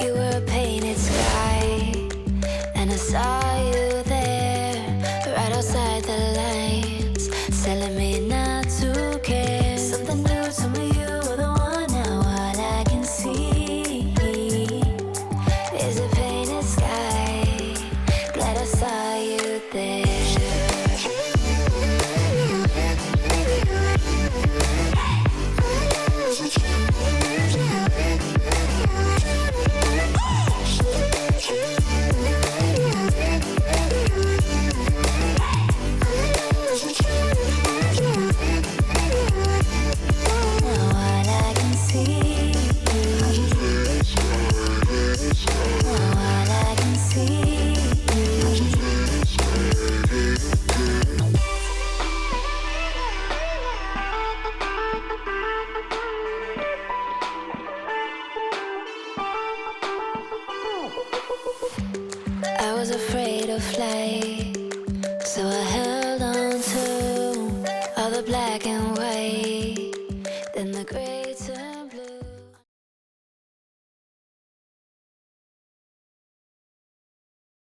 You were a painted sky, and I saw you there, right outside the lines, telling me not to care. Something new to me, you were the one. Now all I can see is a painted sky. Glad I saw you there. I was afraid of flight, so I held on to all the black and white, then the gray.